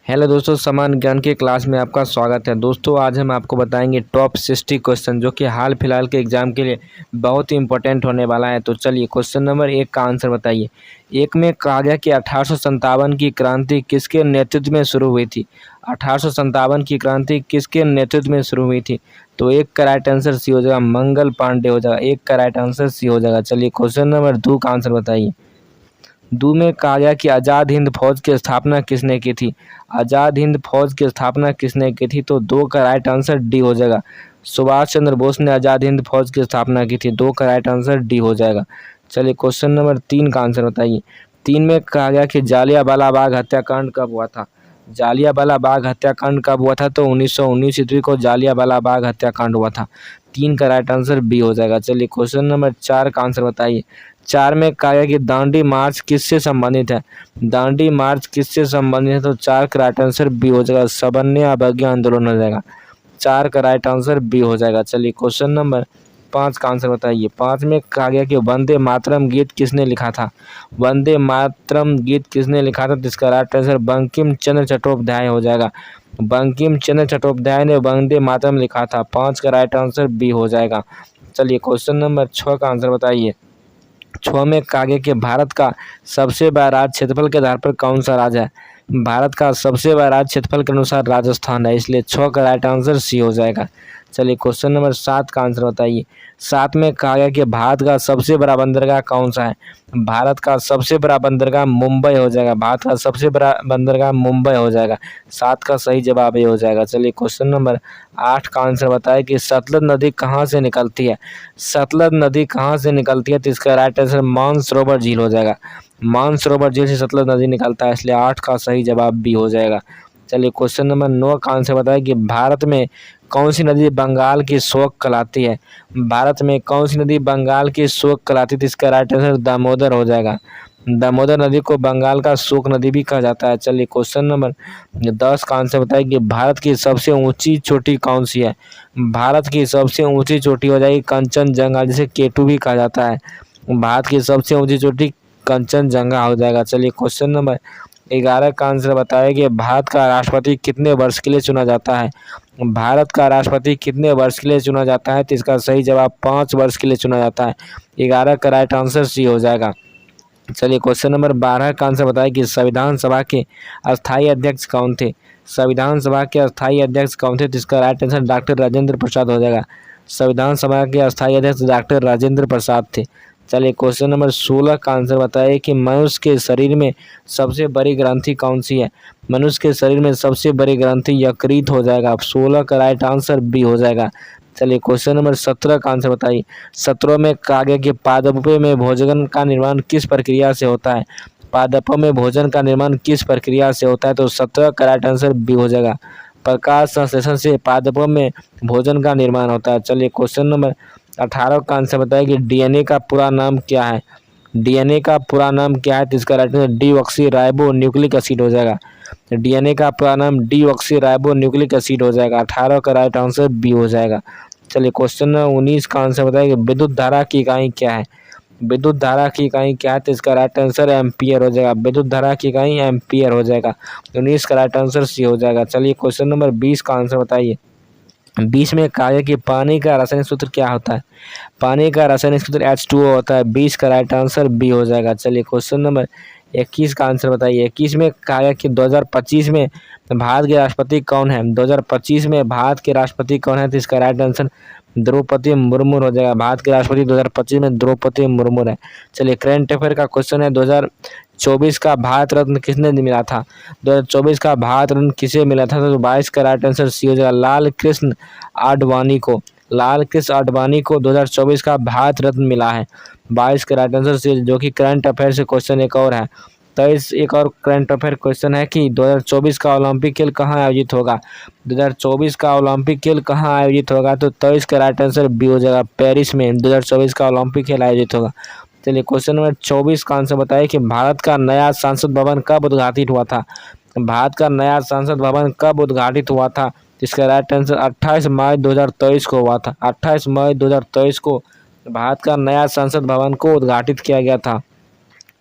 Hello दोस्तों, समान ज्ञान के क्लास में आपका स्वागत है। दोस्तों आज हम आपको बताएंगे टॉप 60 क्वेश्चन जो कि हाल फिलहाल के एग्जाम के लिए बहुत ही इंपॉर्टेंट होने वाला है। तो चलिए क्वेश्चन नंबर 1 का आंसर बताइए। एक में कहा गया कि 1857 की क्रांति किसके नेतृत्व में शुरू हुई थी। 1857 की क्रांति किसके नेतृत्व में शुरू हुई थी। तो एक का राइट आंसर सी हो जाएगा, मंगल पांडे हो जाएगा। एक का राइट आंसर सी हो जाएगा। चलिए क्वेश्चन नंबर 2 का आंसर बताइए। दो में कहा गया कि आज़ाद हिंद फौज की स्थापना किसने की थी। आज़ाद हिंद फौज की स्थापना किसने की थी। तो दो का राइट आंसर डी हो जाएगा। सुभाष चंद्र बोस ने आज़ाद हिंद फौज की स्थापना की थी। दो का राइट आंसर डी हो जाएगा। चलिए क्वेश्चन नंबर 3 का आंसर बताइए। 3 में कहा गया कि जालियांवाला बाग हत्याकांड कब हुआ था। जालियांवाला बाग हत्याकांड कब हुआ था। तो 1919 ईस्वी को जालियांवाला बाग हत्याकांड हुआ था। 3 का राइट आंसर बी हो जाएगा। चलिए क्वेश्चन नंबर 4 का आंसर बताइए। 4 में कहा गया कि दांडी मार्च किससे संबंधित है। दांडी मार्च किससे संबंधित है। तो 4 का राइट आंसर बी हो जाएगा। सवर्णीय अवज्ञा आंदोलन हो जाएगा। 4 का राइट आंसर बी हो जाएगा। चलिए क्वेश्चन नंबर 5 का आंसर बताइए। 5 में कहा गया कि वंदे मातरम गीत किसने लिखा था। वंदे मातरम गीत किसने लिखा था। तो इसका राइट आंसर बंकिम चंद्र चट्टोपाध्याय हो जाएगा। बंकिम चंद्र चट्टोपाध्याय ने वंदे मातरम लिखा था। 5 का राइट आंसर बी हो जाएगा। चलिए क्वेश्चन नंबर 6 का आंसर बताइए। 6 में कहा गया कि भारत का सबसे बड़ा राज्य क्षेत्रफल के आधार पर कौन सा राज्य है। भारत का सबसे बड़ा राज्य क्षेत्रफल के अनुसार राजस्थान है, इसलिए 6 का राइट आंसर सी हो जाएगा। चलिए क्वेश्चन नंबर 7 का आंसर बताइए। 7 में कहा गया कि भारत का सबसे बड़ा बंदरगाह कौन सा है। भारत का सबसे बड़ा बंदरगाह मुंबई हो जाएगा। भारत का सबसे बड़ा बंदरगाह मुंबई हो जाएगा। 7 का सही जवाब ये हो जाएगा। चलिए क्वेश्चन नंबर 8 का आंसर बताए कि सतलज नदी कहाँ से निकलती है। सतलज नदी कहाँ से निकलती है। तो इसका राइट आंसर मानसरोवर झील हो जाएगा। मानसरोवर झील से सतलज नदी निकलता है, इसलिए 8 का सही जवाब भी हो जाएगा। चलिए क्वेश्चन नंबर 9 का आंसर बताए कि भारत में कौन सी नदी बंगाल की शोक कहलाती है। भारत में कौन सी नदी बंगाल की शोक कहलाती है। तो इसका राइट आंसर दामोदर हो जाएगा। दामोदर नदी को बंगाल का शोक नदी भी कहा जाता है। चलिए क्वेश्चन नंबर 10 का आंसर बताइए कि भारत की सबसे ऊंची चोटी कौन सी है। भारत की सबसे ऊंची चोटी हो जाएगी कंचनजंगा, जिसे केटू भी कहा जाता है। भारत की सबसे ऊंची चोटी कंचनजंगा हो जाएगा। चलिए क्वेश्चन नंबर 11 का आंसर बताया कि भारत का राष्ट्रपति कितने वर्ष के लिए चुना जाता है। भारत का राष्ट्रपति कितने वर्ष के लिए चुना जाता है। तो इसका सही जवाब 5 वर्ष के लिए चुना जाता है। 11 का राइट आंसर सी हो जाएगा। चलिए क्वेश्चन नंबर 12 का आंसर बताइए कि संविधान सभा के अस्थायी अध्यक्ष कौन थे। संविधान सभा के अस्थायी अध्यक्ष कौन थे। तो इसका right answer doctor Rajendra Prasad हो जाएगा। संविधान सभा के अस्थायी अध्यक्ष डॉक्टर राजेंद्र प्रसाद थे। चलिए क्वेश्चन नंबर 16 का आंसर बताइए कि मनुष्य के शरीर में सबसे बड़ी ग्रंथि कौन सी है। मनुष्य के शरीर में सबसे बड़ी ग्रंथि यकृत हो जाएगा। 16 का राइट आंसर बी हो जाएगा। चलिए क्वेश्चन नंबर 17 का आंसर बताइए। 17 में कहा गया कि पादपों में भोजन का निर्माण किस प्रक्रिया से होता है। पादपों में भोजन का निर्माण किस प्रक्रिया से होता है। तो 17 का राइट आंसर बी हो जाएगा। प्रकाश संश्लेषण से पादपों में भोजन का निर्माण होता है। चलिए क्वेश्चन नंबर 18 का आंसर बताइए कि डीएनए का पूरा नाम क्या है। डीएनए का पूरा नाम क्या है। तो इसका right answer deoxy ribo nucleic acid हो जाएगा। डीएनए का पूरा नाम डीऑक्सी राइबो न्यूक्लिक एसिड हो जाएगा। 18 का राइट आंसर बी हो जाएगा। चलिए क्वेश्चन नंबर 19 का आंसर बताइए कि विद्युत धारा की इकाई क्या है। विद्युत धारा की इकाई क्या है। तो इसका राइट आंसर एम्पियर हो जाएगा। विद्युत धारा की इकाई एम्पियर हो जाएगा। 19 का राइट आंसर सी हो जाएगा। चलिए क्वेश्चन नंबर 20 का आंसर बताइए। 20 में कहा गया कि पानी का रासायनिक सूत्र क्या होता है। पानी का रासायनिक सूत्र H2O होता है। 20 का राइट आंसर बी हो जाएगा। चलिए क्वेश्चन नंबर 21 का आंसर बताइए। 21 में कहा गया कि 2025 में भारत के राष्ट्रपति कौन है। 2025 में भारत के राष्ट्रपति कौन है। तो इसका राइट आंसर द्रौपदी मुर्मू हो जाएगा। भारत के राष्ट्रपति 2025 में द्रौपदी मुर्मू है। चलिए करंट अफेयर का क्वेश्चन है। 2024 का भारत रत्न किसने मिला था। 2024 का भारत रत्न किसे मिला था। तो 22 का राइट आंसर सी हो जाएगा। लाल कृष्ण आडवाणी को। लाल कृष्ण आडवाणी को 2024 का भारत रत्न मिला है। 22 का राइट आंसर सी, जो कि करंट अफेयर से क्वेश्चन एक और है। 23 एक और करंट अफेयर क्वेश्चन है कि 2024 का ओलंपिक खेल कहाँ आयोजित होगा। 2024 का ओलंपिक खेल कहाँ आयोजित होगा। तो 23 का राइट आंसर बी हो जाएगा। पेरिस में 2024 का ओलंपिक खेल आयोजित होगा। चलिए क्वेश्चन नंबर 24 का आंसर बताइए कि भारत का नया संसद भवन कब उद्घाटित हुआ था। भारत का नया संसद भवन कब उद्घाटित हुआ था। इसका राइट आंसर 28 मई 2023 को हुआ था। 28 मई 2023 को भारत का नया संसद भवन को उद्घाटित किया गया था।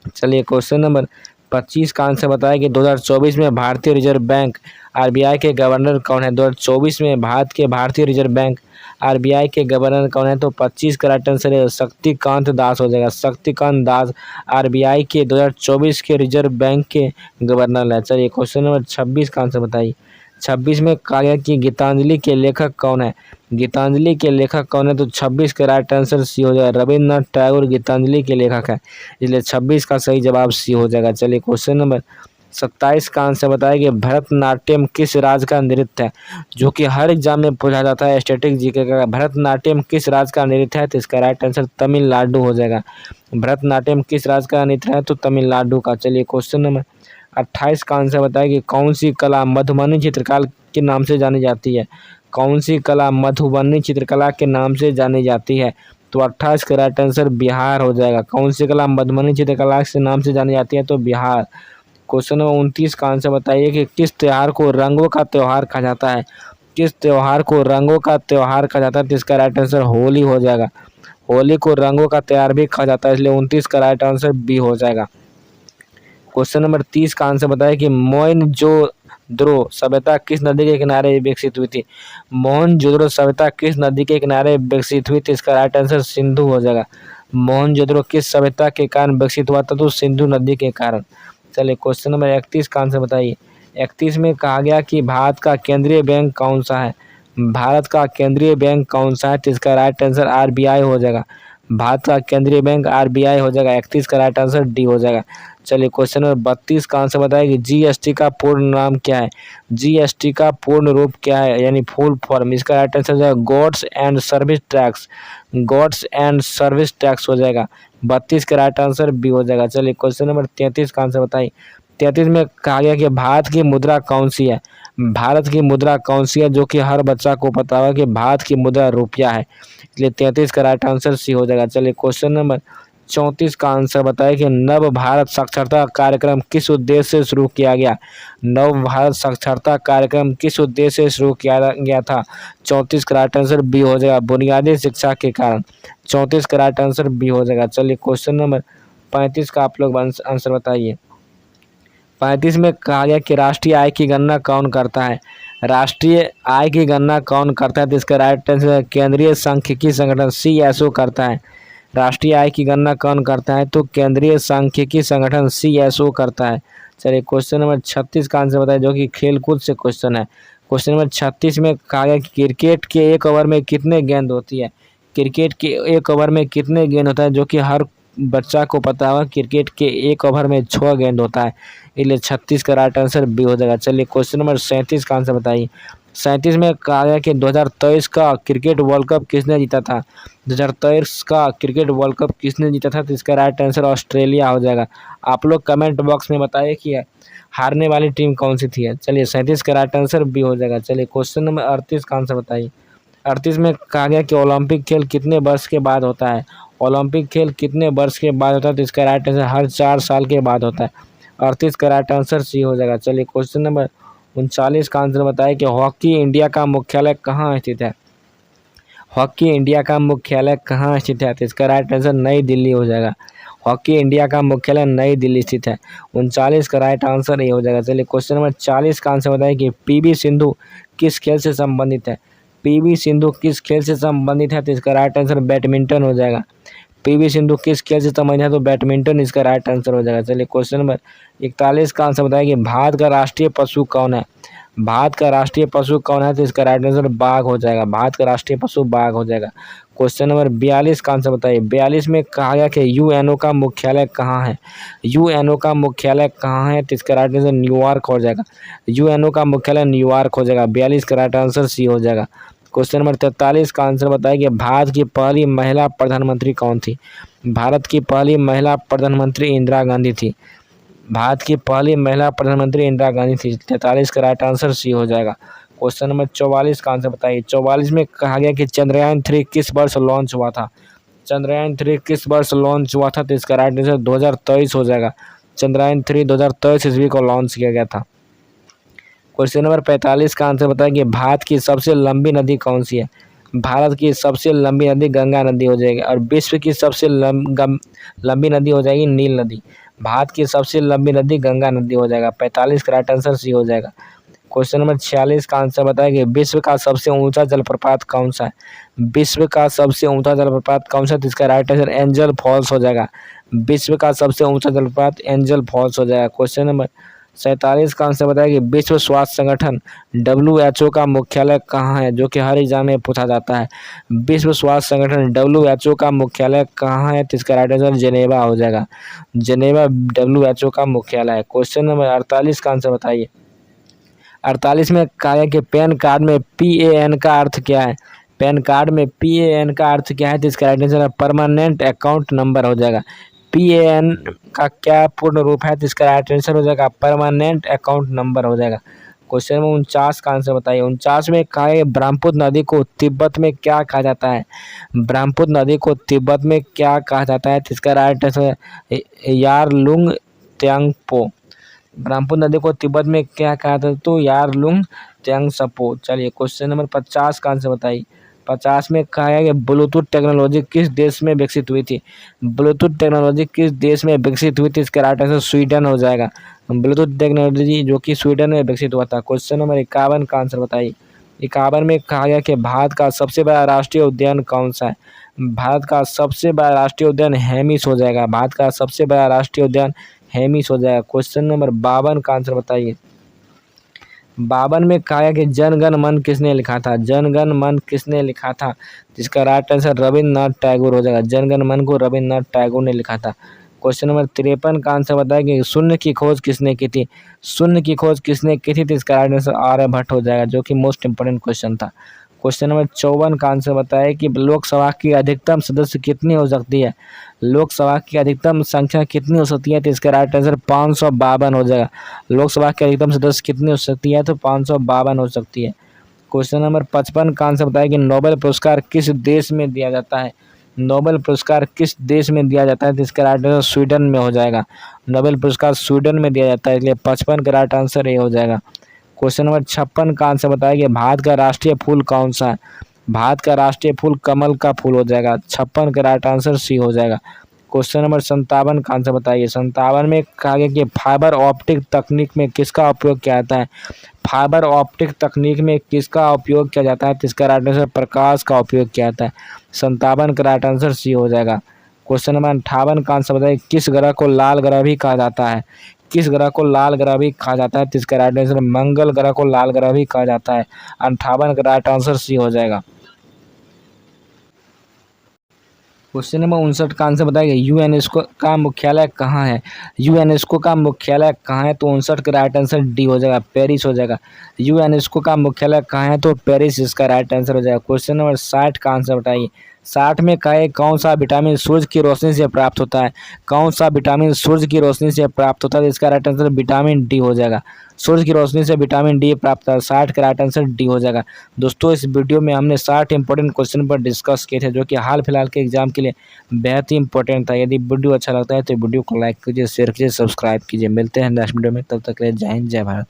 चलिए क्वेश्चन नंबर 25 का आंसर बताया कि 2024 में भारतीय रिजर्व बैंक आरबीआई के गवर्नर कौन है। 2024 में भारतीय रिजर्व बैंक आरबीआई के गवर्नर कौन है, तो 25 का राइट आंसर है शक्तिकांत दास हो जाएगा। शक्तिकांत दास आरबीआई के 2024 के रिजर्व बैंक के गवर्नर है। चलिए क्वेश्चन नंबर 26 का आंसर बताइए। 26 में कहा गया कि गीतांजलि के लेखक कौन है। गीतांजलि के लेखक कौन है, तो 26 का राइट आंसर सी हो जाएगा। रविन्द्रनाथ टैगोर गीतांजलि के लेखक है, इसलिए 26 का सही जवाब सी हो जाएगा। चलिए क्वेश्चन नंबर 27 का आंसर बताया कि भरतनाट्यम किस राज्य का नृत्य है, जो कि हर एग्जाम में पूछा जाता है स्टैटिक जीके का। भरतनाट्यम किस राज्य का नृत्य है, तो इसका राइट आंसर तमिलनाडु हो जाएगा। भरतनाट्यम किस राज्य का नृत्य है, तो तमिलनाडु का। चलिए क्वेश्चन नंबर 28 का आंसर बताया कि कौन सी कला मधुबनी चित्रकला के नाम से जानी जाती है। कौन सी कला मधुबनी चित्रकला के नाम से जानी जाती है, तो 28 का राइट आंसर बिहार हो जाएगा। कौन सी कला मधुबनी चित्रकला के नाम से जानी जाती है, तो बिहार। क्वेश्चन नंबर 29 का आंसर बताइए कि किस त्योहार को रंगों का त्योहार कहा जाता है। किस त्योहार को रंगों का त्योहार कहा जाता है, तो इसका राइट आंसर होली हो जाएगा। होली को रंगों का त्योहार भी कहा जाता है, इसलिए 29 का राइट आंसर बी हो जाएगा। क्वेश्चन नंबर 30 का आंसर बताया कि मोहनजोदड़ो सभ्यता किस नदी के किनारे विकसित हुई थी। मोहनजोदड़ो सभ्यता किस नदी के किनारे विकसित हुई थी, इसका राइट आंसर सिंधु हो जाएगा। मोहनजोदड़ो किस सभ्यता के कारण विकसित हुआ था, तो सिंधु नदी के कारण। चलिए क्वेश्चन नंबर 31 का आंसर बताइए। 31 में कहा गया कि भारत का केंद्रीय बैंक कौन सा है। भारत का केंद्रीय बैंक कौन सा है, तो इसका राइट आंसर आरबीआई हो जाएगा। भारत का केंद्रीय बैंक आरबीआई हो जाएगा। 31 का राइट आंसर डी हो जाएगा। चलिए क्वेश्चन नंबर 32 का आंसर बताया कि जीएसटी का पूर्ण नाम क्या है। जीएसटी का पूर्ण रूप क्या है, यानी फुल फॉर्म। इसका राइट आंसर हो जाएगा goods and service tax. Goods and service tax हो जाएगा। 32 का राइट आंसर बी हो जाएगा। चलिए क्वेश्चन नंबर 33 का आंसर बताइए। 33 में कहा गया कि भारत की मुद्रा कौन सी है। भारत की मुद्रा कौन सी है, जो कि हर बच्चा को पता होगा कि भारत की मुद्रा रुपया है, इसलिए 33 का राइट आंसर सी हो जाएगा। चलिए क्वेश्चन नंबर 34 का आंसर बताइए कि नव भारत साक्षरता कार्यक्रम किस उद्देश्य से शुरू किया गया। नव भारत साक्षरता कार्यक्रम किस उद्देश्य से शुरू किया गया था। 34 का राइट आंसर बी हो जाएगा, बुनियादी शिक्षा के कारण। 34 का राइट आंसर बी हो जाएगा। चलिए क्वेश्चन नंबर 35 का आप लोग आंसर बताइए। 35 में कहा गया कि राष्ट्रीय आय की गणना कौन करता है। राष्ट्रीय आय की गणना कौन करता है, तो इसका राइट आंसर केंद्रीय सांख्यिकी संगठन सीएसओ करता है। राष्ट्रीय आय की गणना कौन करता है, तो केंद्रीय सांख्यिकी संगठन सीएसओ करता है। चलिए क्वेश्चन नंबर 36 का आंसर बताइए, जो कि खेलकूद से क्वेश्चन है। क्वेश्चन नंबर 36 में कहा गया कि क्रिकेट के एक ओवर में कितने गेंद होती है। क्रिकेट के एक ओवर में कितने गेंद होता है, जो कि हर बच्चा को पता होगा क्रिकेट के एक ओवर में 6 गेंद होता है, इसलिए 36 का राइट आंसर बी हो जाएगा। चलिए क्वेश्चन नंबर 37 का आंसर बताइए। 37 में कहा गया कि 2023 का क्रिकेट वर्ल्ड कप किसने जीता था। 2023 का क्रिकेट वर्ल्ड कप किसने जीता था, तो इसका राइट आंसर ऑस्ट्रेलिया हो जाएगा। आप लोग कमेंट बॉक्स में बताइए कि हारने वाली टीम कौन सी थी। चलिए 37 का राइट आंसर बी हो जाएगा। चलिए क्वेश्चन नंबर 38 का आंसर बताइए। 38 में कहा गया कि ओलंपिक खेल कितने वर्ष के बाद होता है। ओलंपिक खेल कितने वर्ष के बाद होता है, तो इसका राइट आंसर हर 4 साल के बाद होता है। 38 का राइट आंसर सी हो जाएगा। चलिए क्वेश्चन नंबर 39 का आंसर बताइए कि हॉकी इंडिया का मुख्यालय कहाँ स्थित है। हॉकी इंडिया का मुख्यालय कहाँ स्थित है, तो इसका राइट आंसर नई दिल्ली हो जाएगा। हॉकी इंडिया का मुख्यालय नई दिल्ली स्थित है। 39 का राइट आंसर ये हो जाएगा। चलिए क्वेश्चन नंबर 40 का आंसर बताइए कि पीवी सिंधु किस खेल से संबंधित है। पीवी सिंधु किस खेल से संबंधित है, तो इसका राइट आंसर बैडमिंटन हो जाएगा। पीवी सिंधु किस खेल से संबंधित है, तो बैडमिंटन इसका राइट आंसर हो जाएगा। चलिए क्वेश्चन नंबर 41 का आंसर बताइए कि भारत का राष्ट्रीय पशु कौन है। भारत का राष्ट्रीय पशु कौन है, तो इसका राइट आंसर बाघ हो जाएगा। भारत का राष्ट्रीय पशु बाघ हो जाएगा। क्वेश्चन नंबर 42 का आंसर बताइए। 42 में कहा गया कि यूएनओ का मुख्यालय कहाँ है। यूएनओ का मुख्यालय कहाँ है, तो इसका राइट आंसर न्यूयॉर्क हो जाएगा। यूएनओ का मुख्यालय न्यूयॉर्क हो जाएगा। 42 का राइट आंसर सी हो जाएगा। क्वेश्चन नंबर 43 का आंसर बताइए कि भारत की पहली महिला प्रधानमंत्री कौन थी। भारत की पहली महिला प्रधानमंत्री इंदिरा गांधी थी। भारत की पहली महिला प्रधानमंत्री इंदिरा गांधी थी। 43 का राइट आंसर सी हो जाएगा। क्वेश्चन नंबर 44 का आंसर बताइए। 44 में कहा गया कि चंद्रयान 3 किस वर्ष लॉन्च हुआ था। चंद्रयान 3 किस वर्ष लॉन्च हुआ था, तो इसका राइट आंसर 2023 हो जाएगा। चंद्रयान 3 2023 ईस्वी को लॉन्च किया गया था। क्वेश्चन नंबर 45 का आंसर बताइए कि भारत की सबसे लंबी नदी कौन सी है। भारत की सबसे लंबी नदी गंगा नदी हो जाएगी और विश्व की सबसे लंबी नदी हो जाएगी नील नदी। भारत की सबसे लंबी नदी गंगा नदी हो जाएगा। 45 का राइट आंसर सी हो जाएगा। क्वेश्चन नंबर 46 का आंसर बताएंगे, विश्व का सबसे ऊंचा जलप्रपात कौन सा है? विश्व का सबसे ऊंचा जलप्रपात कौन सा है? तो इसका राइट आंसर एंजल फॉल्स हो जाएगा। विश्व का सबसे ऊंचा जलप्रपात एंजल फॉल्स हो जाएगा। क्वेश्चन नंबर 47 का आंसर बताएंगे, विश्व स्वास्थ्य संगठन WHO का मुख्यालय कहाँ है? जो कि हर एग्जाम में पूछा जाता है। विश्व स्वास्थ्य संगठन WHO का मुख्यालय कहाँ है? तो इसका राइट आंसर जेनेवा हो जाएगा। जेनेवा WHO का मुख्यालय है। क्वेश्चन नंबर 48 का आंसर बताइए। 48 में कहा है कि पैन कार्ड में PAN का अर्थ क्या है? पैन कार्ड में PAN का अर्थ क्या है? तो इसका right answer permanent account number हो जाएगा। PAN का क्या पूर्ण रूप है? तो इसका राइट आंसर हो जाएगा परमानेंट अकाउंट नंबर हो जाएगा। क्वेश्चन नंबर 49 का आंसर बताइए। 49 में कहा है ब्रह्मपुत्र नदी को तिब्बत में क्या कहा जाता है? ब्रह्मपुत्र नदी को तिब्बत में क्या कहा जाता है? तो इसका राइट आंसर यारलुंग त्यांगपो। ब्रह्मपुत्र नदी को तिब्बत में क्या कहा था? तो यारलुंग त्यांगसपो। चलिए क्वेश्चन नंबर 50 का आंसर बताइए। 50 में कहा है कि ब्लूटूथ टेक्नोलॉजी किस देश में विकसित हुई थी? ब्लूटूथ टेक्नोलॉजी किस देश में विकसित हुई थी? इसका राइट आंसर स्वीडन हो जाएगा। ब्लूटूथ टेक्नोलॉजी जो कि स्वीडन में विकसित हुआ था। क्वेश्चन नंबर 51 का आंसर बताइए। 51 में कहा गया कि भारत का सबसे बड़ा राष्ट्रीय उद्यान कौन सा है? भारत का सबसे बड़ा राष्ट्रीय उद्यान हेमिस हो जाएगा। भारत का सबसे बड़ा राष्ट्रीय उद्यान हेमिस हो जाएगा। क्वेश्चन नंबर 52 का आंसर बताइए। 52 में कहा है कि जनगण मन किसने लिखा था? जनगण मन किसने लिखा था? जिसका राइट आंसर रविन्द्रनाथ टैगोर हो जाएगा। जनगण मन को रविन्द्रनाथ टैगोर ने लिखा था। क्वेश्चन नंबर 53 का आंसर बताया कि शून्य की खोज किसने की थी? शून्य की खोज किसने की थी? तो इसका राइट आंसर आर्यभट्ट हो जाएगा, जो कि मोस्ट इंपोर्टेंट क्वेश्चन था। क्वेश्चन नंबर 54 का आंसर बताया कि लोकसभा की अधिकतम सदस्य कितनी हो सकती है? लोकसभा की अधिकतम संख्या कितनी हो सकती है? तो इसका राइट आंसर 552 हो जाएगा। लोकसभा की अधिकतम सदस्य कितनी हो सकती है? तो 552 हो सकती है। क्वेश्चन नंबर 55 का आंसर बताया कि नोबेल पुरस्कार किस देश में दिया जाता है? नोबेल पुरस्कार किस देश में दिया जाता है? तो इसका राइट आंसर स्वीडन में हो जाएगा। नोबेल पुरस्कार स्वीडन में दिया जाता है, इसलिए 55 का राइट आंसर ये हो जाएगा। क्वेश्चन नंबर 56 का आंसर बताया कि भारत का राष्ट्रीय फूल कौन सा है? भारत का राष्ट्रीय फूल कमल का फूल हो जाएगा। 56 का राइट आंसर सी हो जाएगा। क्वेश्चन नंबर 57 का आंसर बताइए। 57 में कहा गया कि फाइबर ऑप्टिक तकनीक में किसका उपयोग किया जाता है? फाइबर ऑप्टिक तकनीक में किसका उपयोग किया जाता है? तो इसका राइट आंसर प्रकाश का उपयोग किया जाता है। 57 का राइट आंसर सी हो जाएगा। क्वेश्चन नंबर 58 का आंसर बताइए। किस ग्रह को लाल ग्रह भी कहा जाता है? किस ग्रह को लाल ग्रह भी कहा जाता है? तो इसका राइट आंसर मंगल ग्रह को लाल ग्रह भी कहा जाता है। 58 का राइट आंसर सी हो जाएगा। क्वेश्चन नंबर 59 का आंसर बताइए। यूनेस्को का मुख्यालय कहाँ है? यूनेस्को का मुख्यालय कहाँ है? तो 59 का राइट आंसर डी हो जाएगा, पेरिस हो जाएगा। यूनेस्को का मुख्यालय कहाँ है? तो पेरिस इसका राइट आंसर हो जाएगा। क्वेश्चन नंबर 60 का आंसर बताइए। 60 में कहे कौन सा विटामिन सूर्य की रोशनी से प्राप्त होता है? कौन सा विटामिन सूर्य की रोशनी से प्राप्त होता है? इसका राइट आंसर विटामिन डी हो जाएगा। सूर्य की रोशनी से विटामिन डी प्राप्त होता है। 60 का राइट आंसर डी हो जाएगा। दोस्तों इस वीडियो में हमने 60 इंपॉर्टेंट क्वेश्चन पर डिस्कस किए थे, जो कि हाल फिलहाल के एग्जाम के लिए बेहद ही इंपॉर्टेंट था। यदि वीडियो अच्छा लगता है तो वीडियो को लाइक कीजिए, शेयर कीजिए, सब्सक्राइब कीजिए। मिलते हैं नेक्स्ट वीडियो में, तब तक के लिए जय हिंद, जय भारत।